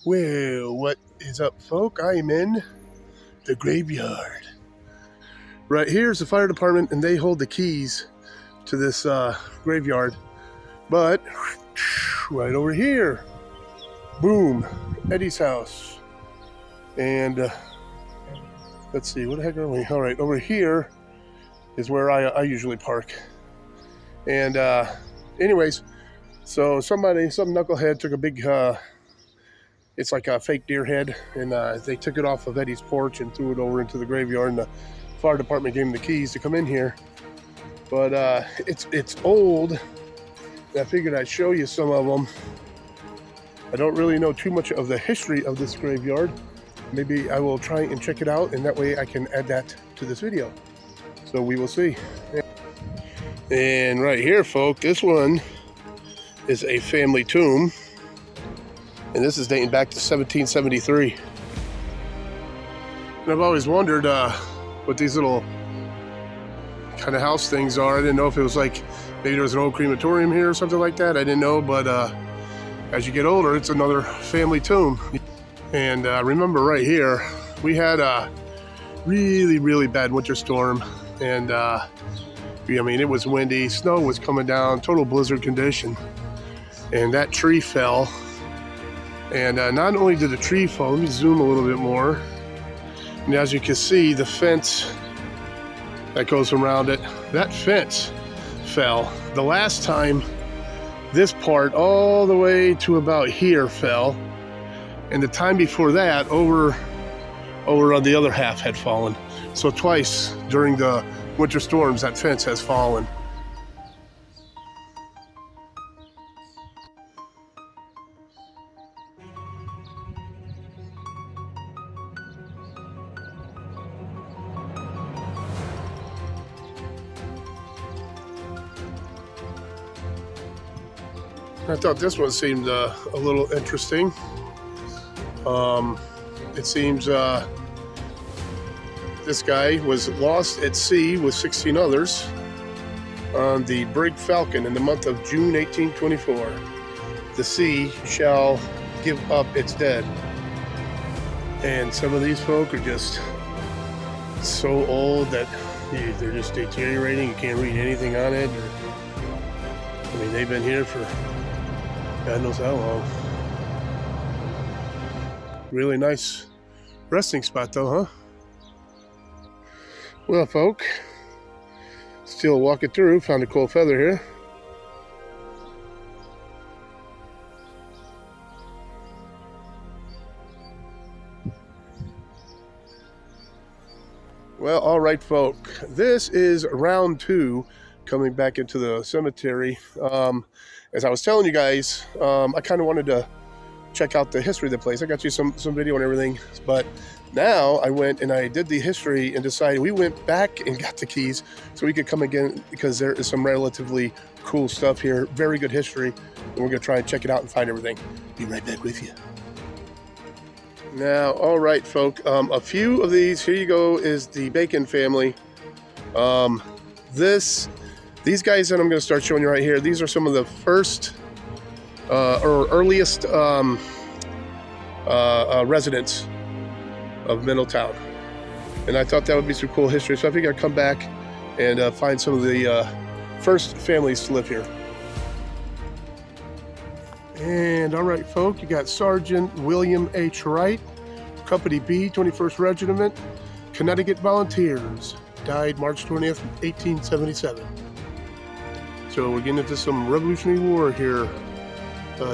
Well, what is up, folk? I am in the graveyard. Right here's the fire department, and they hold the keys to this graveyard. But right over here, boom, Eddie's house. And let's see, what the heck are we? All right, over here is where I usually park. And anyways, so some knucklehead took a big it's like a fake deer head, and they took it off of Eddie's porch and threw it over into the graveyard, and the fire department gave him the keys to come in here. But it's old, and I figured I'd show you some of them. I don't really know too much of the history of this graveyard. Maybe I will try and check it out, and that way I can add that to this video. So we will see. And right here, folk, this one is a family tomb. And this is dating back to 1773. And I've always wondered what these little kind of house things are. I didn't know if it was like, maybe there was an old crematorium here or something like that. I didn't know, but as you get older, it's another family tomb. And remember right here, we had a really, really bad winter storm. And I mean, it was windy, snow was coming down, total blizzard condition. And that tree fell. And not only did the tree fall, let me zoom a little bit more. And as you can see, the fence that goes around it, that fence fell. The last time, this part all the way to about here fell. And the time before that, over on the other half had fallen. So twice during the winter storms, that fence has fallen. I thought this one seemed a little interesting. It seems this guy was lost at sea with 16 others on the brig Falcon in the month of June 1824. The sea shall give up its dead. And some of these folk are just so old that they're just deteriorating. You can't read anything on it. I mean, they've been here for God knows how long. Really nice resting spot though, huh? Well, folk, still walking through, found a cool feather here. Well, all right, folk, this is round 2 coming back into the cemetery. As I was telling you guys, I kind of wanted to check out the history of the place. I got you some video and everything, but now I went and I did the history and decided we went back and got the keys so we could come again because there is some relatively cool stuff here. Very good history, and we're going to try and check it out and find everything. Be right back with you. Now, all right, folk, a few of these, here you go, is the Bacon family. These guys that I'm going to start showing you right here, these are some of the first or earliest residents of Middletown. And I thought that would be some cool history. So I figured I'd come back and find some of the first families to live here. And all right, folk, you got Sergeant William H. Wright, Company B, 21st Regiment, Connecticut Volunteers, died March 20th, 1877. So we're getting into some Revolutionary War here,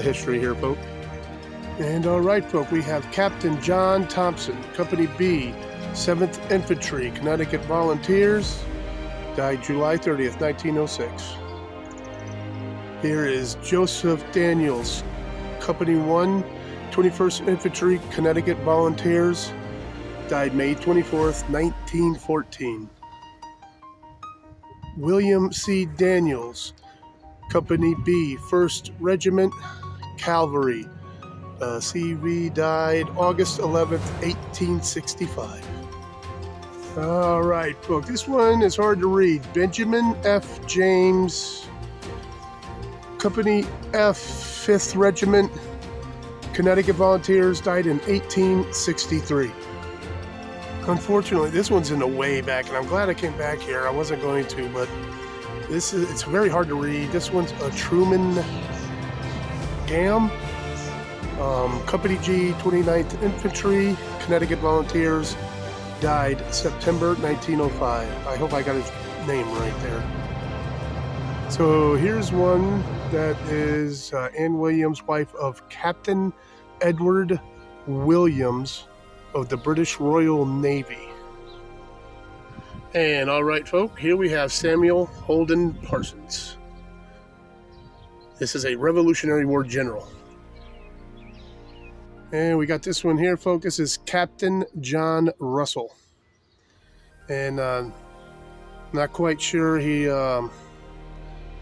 history here, folk. And all right, folk, we have Captain John Thompson, Company B, 7th Infantry, Connecticut Volunteers, died July 30th, 1906. Here is Joseph Daniels, Company 1, 21st Infantry, Connecticut Volunteers, died May 24th, 1914. William C. Daniels, Company B, 1st Regiment, Cavalry. CV died August 11th, 1865. All right, folks, this one is hard to read. Benjamin F. James, Company F, 5th Regiment, Connecticut Volunteers, died in 1863. Unfortunately, this one's in the way back, and I'm glad I came back here. I wasn't going to, but it's very hard to read. This one's a Truman Gam, Company G, 29th Infantry, Connecticut Volunteers, died September 1905. I hope I got his name right there. So here's one that is Anne Williams, wife of Captain Edward Williams of the British Royal Navy. And all right, folk, here we have Samuel Holden Parsons. This is a Revolutionary War general. And we got this one here, folks. This is Captain John Russell. And not quite sure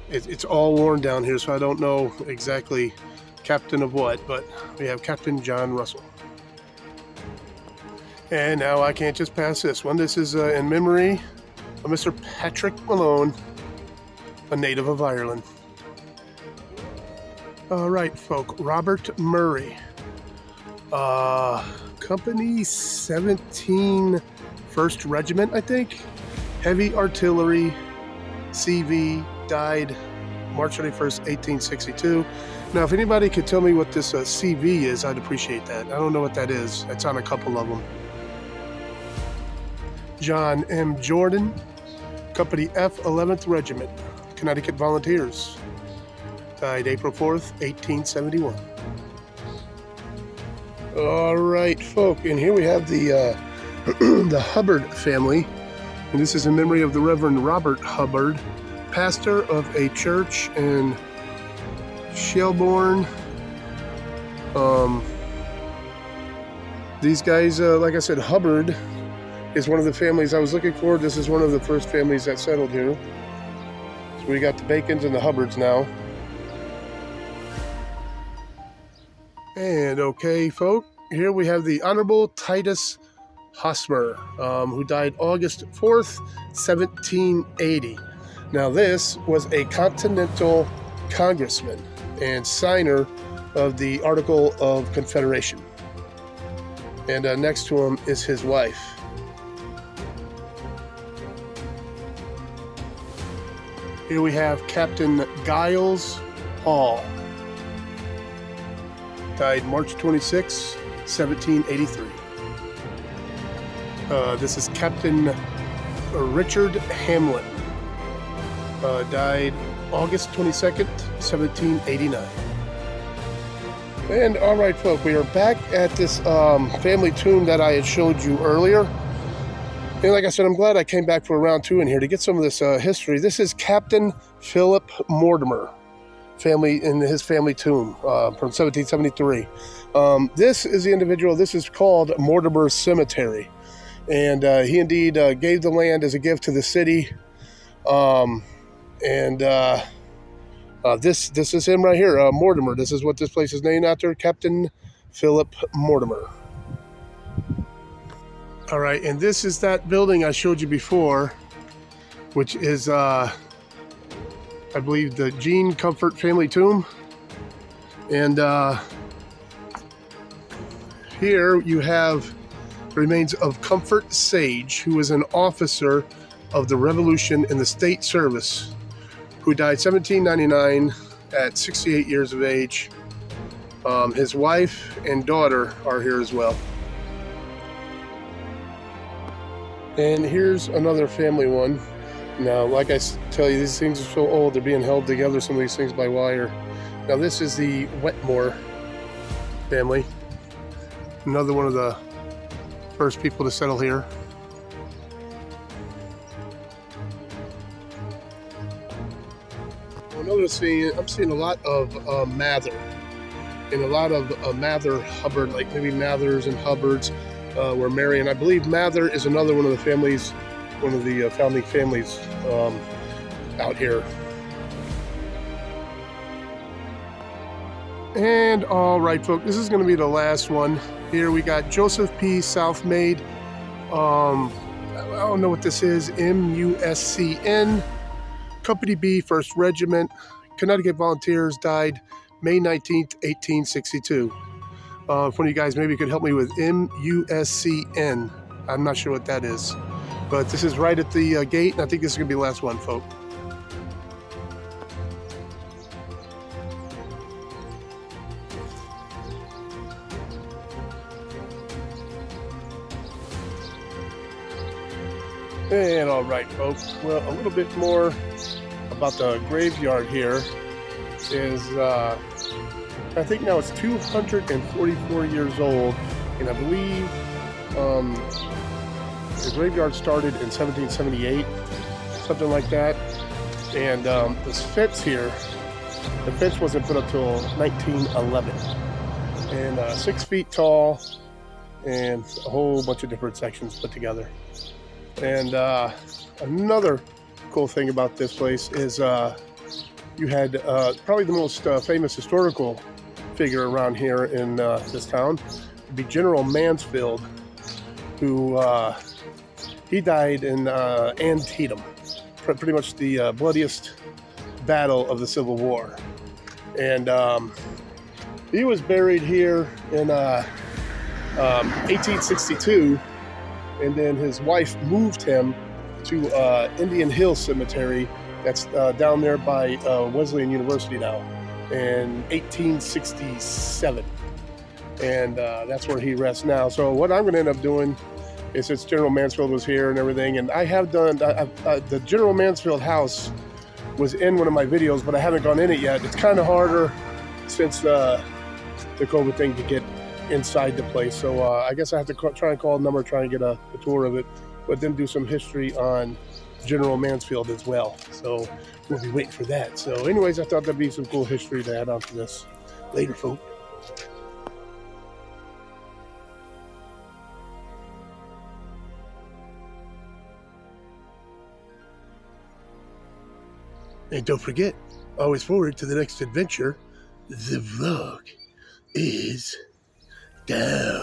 it's all worn down here, so I don't know exactly captain of what, but we have Captain John Russell. And now I can't just pass this one. This is in memory of Mr. Patrick Malone, a native of Ireland. All right, folk. Robert Murray, Company 17, 1st Regiment, I think. Heavy Artillery, CV, died March 31st, 1862. Now, if anybody could tell me what this CV is, I'd appreciate that. I don't know what that is. It's on a couple of them. John M. Jordan, Company F, 11th Regiment, Connecticut Volunteers, died April 4th, 1871. All right, folk, and here we have the the Hubbard family, and this is in memory of the Reverend Robert Hubbard, pastor of a church in Shelbourne. These guys, like I said, Hubbard is one of the families I was looking for. This is one of the first families that settled here. So we got the Bacons and the Hubbards now. And okay, folk, here we have the Honorable Titus Hosmer, who died August 4th, 1780. Now this was a Continental Congressman and signer of the Article of Confederation. And next to him is his wife. Here we have Captain Giles Hall, died March 26, 1783. This is Captain Richard Hamlin, died August 22nd, 1789. And all right, folks, we are back at this family tomb that I had showed you earlier. And like I said, I'm glad I came back for round 2 in here to get some of this history. This is Captain Philip Mortimer, family in his family tomb from 1773. This is the individual. This is called Mortimer Cemetery, and he indeed gave the land as a gift to the city. This is him right here, Mortimer. This is what this place is named after, Captain Philip Mortimer. All right, and this is that building I showed you before, which is, I believe, the Jean Comfort family tomb. And here you have the remains of Comfort Sage, who was an officer of the Revolution in the State Service, who died 1799 at 68 years of age. His wife and daughter are here as well. And here's another family one. Now, like I tell you, these things are so old, they're being held together, some of these things by wire. Now, this is the Wetmore family. Another one of the first people to settle here. I'm seeing a lot of Mather, and a lot of Mather Hubbard, like maybe Mathers and Hubbards were married. And I believe Mather is another one of the families, one of the founding families out here. And all right, folks, this is going to be the last one. Here we got Joseph P. Southmaid. I don't know what this is. MUSCN. Company B, 1st Regiment, Connecticut Volunteers, died May 19th, 1862. If one of you guys maybe could help me with MUSCN. I'm not sure what that is. But this is right at the gate, and I think this is going to be the last one, folks. And all right, folks. Well, a little bit more about the graveyard here is, I think now it's 244 years old, and I believe the graveyard started in 1778, something like that. And this fence here, the fence wasn't put up till 1911, and 6 feet tall, and a whole bunch of different sections put together. And another cool thing about this place is you had probably the most famous historical figure around here in this town would be General Mansfield, who he died in Antietam, pretty much the bloodiest battle of the Civil War. And he was buried here in 1862. And then his wife moved him to Indian Hill Cemetery, that's down there by Wesleyan University now, in 1867. And that's where he rests now. So what I'm going to end up doing is, since General Mansfield was here and everything, and I have done, the General Mansfield house was in one of my videos, but I haven't gone in it yet. It's kind of harder since the COVID thing to get inside the place, so I guess I have to try and call a number, try and get a tour of it, but then do some history on General Mansfield as well. So we'll be waiting for that. So anyways, I thought that'd be some cool history to add on to this. Later, folks. And don't forget, always forward to the next adventure. The vlog is down.